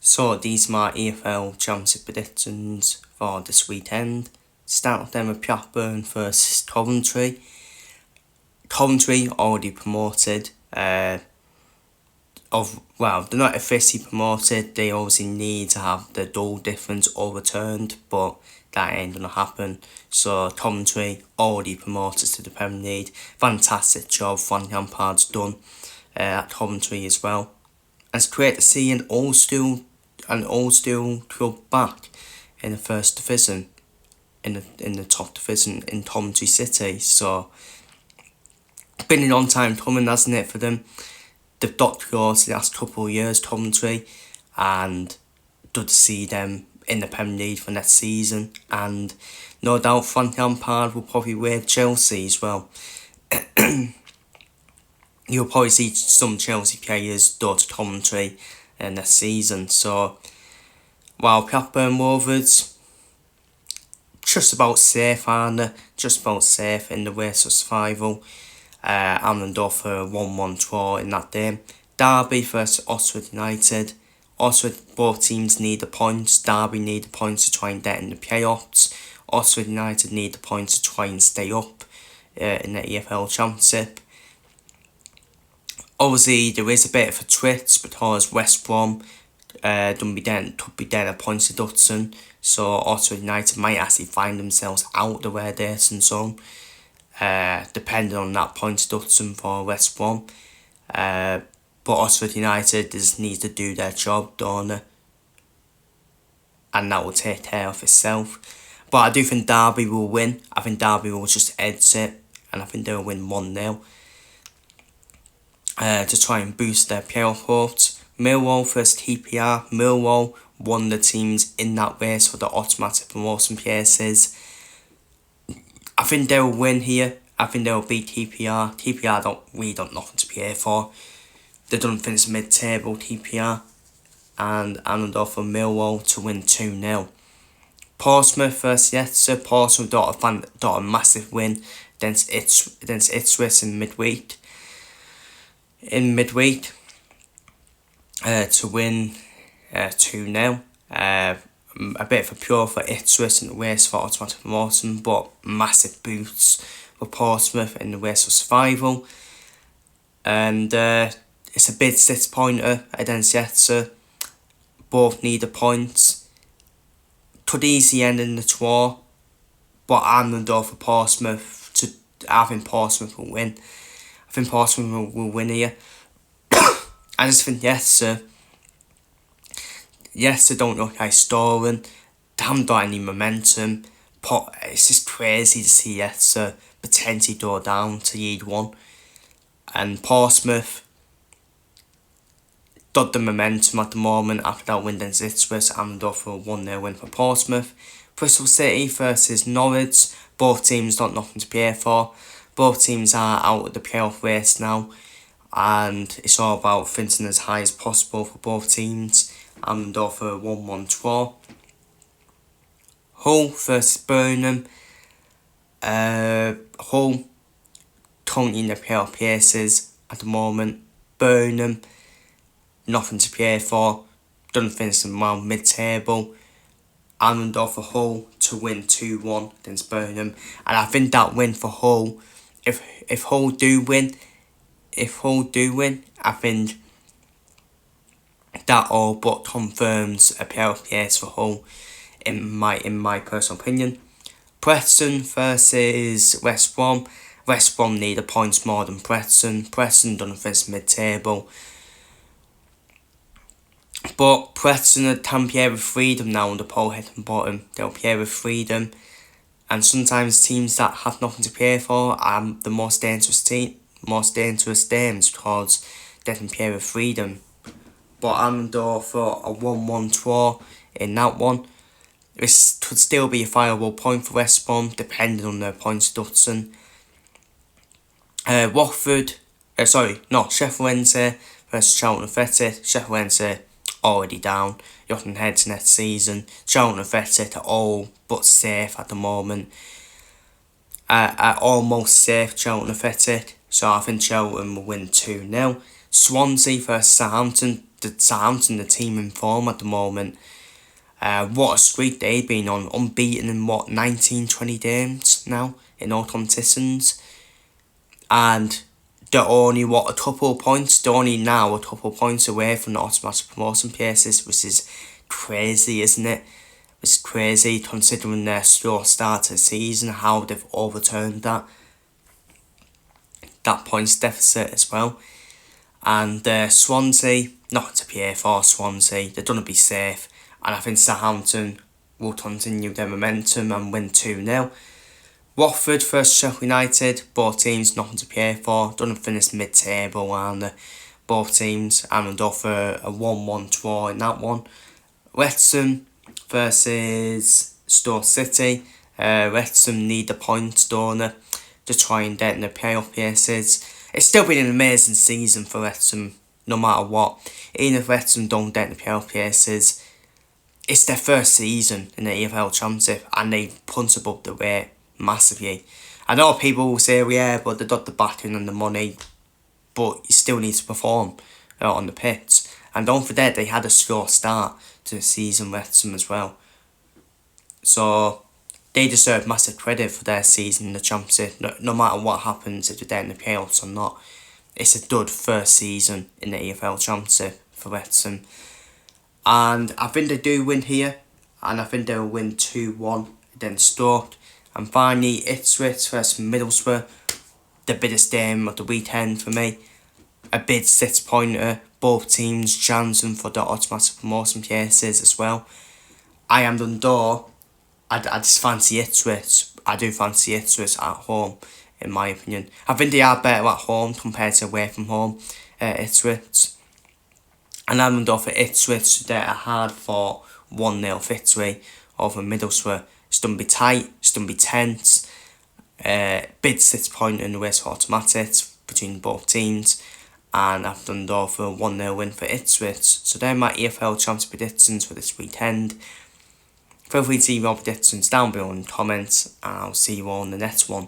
So these are my EFL Championship predictions for this weekend. Start with them with Blackburn versus Coventry. Coventry already promoted. They're not officially promoted. They obviously need to have the goal difference overturned, but that ain't gonna happen. So Coventry already promoted to the Premier League. Fantastic job Frank Lampard's done at Coventry as well. And it's great to see an old school club back in the first division, in the top division in Coventry City. So been a long time coming, hasn't it, for them? They've got close the last couple of years, Coventry, and good to see them in the Premier League for next season. And no doubt Frank Lampard will probably wear Chelsea as well. You'll probably see some Chelsea players go to Coventry next season. So, while Blackburn Rovers, just about safe, aren't they? Just about safe in the race of survival. I'm go for a 1-1 draw in that game. Derby versus Oxford United. Oxford, both teams need the points. Derby need the points to try and get in the playoffs. Oxford United need the points to try and stay up in the EFL Championship. Obviously, there is a bit of a twist because West Brom could be getting a points deduction, so Oxford United might actually find themselves out the relegation zone, depending on that points deduction for West Brom. But Oxford United just need to do their job, don't they? And that will take care of itself. But I do think Derby will win. I think Derby will just edge it, and I think they'll win 1-0. To try and boost their playoff hopes. Millwall versus TPR. Millwall, one of the teams in that race for the automatic promotion places. I think they'll win here. I think they'll beat TPR. TPR don't nothing to play for. They don't finish mid-table, TPR. And I'm going for Millwall to win 2-0. Portsmouth versus Leicester. Portsmouth got a massive win against Ipswich in midweek. To win 2-0. A bit of a pure for Ipswich in the race for automatic promotion, but massive boosts for Portsmouth in the race for survival. And it's a big 6-pointer against Leicester. Both need the points. Could easily end in the draw, but I'm going to go for Portsmouth. I think Portsmouth will win. I think Portsmouth will win here. I just think Leicester don't look like scoring. They haven't got any momentum. It's just crazy to see Leicester potentially go down to League One. And Portsmouth got the momentum at the moment after that win against Ipswich. I'm going for a 1-0 win for Portsmouth. Bristol City versus Norwich. Both teams got nothing to play for. Both teams are out of the playoff race now, and it's all about finishing as high as possible for both teams. I'm going for a 1-1 draw. Hull versus Burnham. Hull currently in the playoff places at the moment. Burnham, nothing to play for. Don't finish them around mid-table. I'm going for Hull to win 2-1 against Burnham, and I think that win for Hull. If Hull do win, I think that all but confirms a playoff place for Hull, in my personal opinion. Preston versus West Brom. West Brom need the points more than Preston. Preston don't finish mid-table. But Preston can play with freedom now on the pole head and bottom. They'll play with freedom. And sometimes teams that have nothing to play for are the most dangerous games because they can play with freedom. But I'm going for a 1-1 draw in that one. This could still be a fireable point for West Brom, depending on their points deduction. Sheffield Wednesday versus Charlton Athletic. Sheffield Wednesday already down. Looking ahead to next season. Charlton Athletic are all but safe at the moment. Almost safe, Charlton Athletic. So I think Charlton will win 2-0. Swansea versus Southampton. The team in form at the moment. What a streak they've been on, unbeaten in 19-20 games now in all competitions, and they're only a couple of points. They're only now a couple of points away from the automatic promotion places, which is crazy, isn't it? It's crazy considering their slow start to the season, how they've overturned that points deficit as well. And Swansea, not to PA for Swansea, they're going to be safe. And I think Southampton will continue their momentum and win 2-0. Watford versus Sheffield United, both teams nothing to play for, don't finish mid-table, and both teams and offer a 1-1 draw in that one. Wrexham versus Stoke City. Wrexham need the points, don't they, to try and get in the playoff places. It's still been an amazing season for Wrexham, no matter what. Even if Wrexham don't get in the playoff places, it's their first season in the EFL Championship and they punch above the weight massively. I know people will say, yeah, but they got the backing and the money, but you still need to perform on the pitch. And don't forget, they had a slow start to the season, Wrexham, as well. So they deserve massive credit for their season in the Championship, no matter what happens, if they're in the playoffs or not. It's a good first season in the EFL Championship for Wrexham. And I think they do win here, and I think they'll win 2-1 against Stoke. And finally, Ipswich versus Middlesbrough, the biggest game of the weekend for me. A big 6-pointer, both teams chancing for the automatic promotion places as well. I am done door. I just fancy Ipswich. I do fancy Ipswich at home, in my opinion. I think they are better at home compared to away from home, Ipswich. And I'm done for Ipswich. They're a hard fought 1-0 victory over Middlesbrough. It's going to be tight, it's going to be tense. Big 6-pointer in the race for automatics between both teams. And I've done though for a 1-0 win for Ipswich. So they're my EFL Championship predictions for this weekend. Feel free to leave your predictions down below in the comments, and I'll see you all in the next one.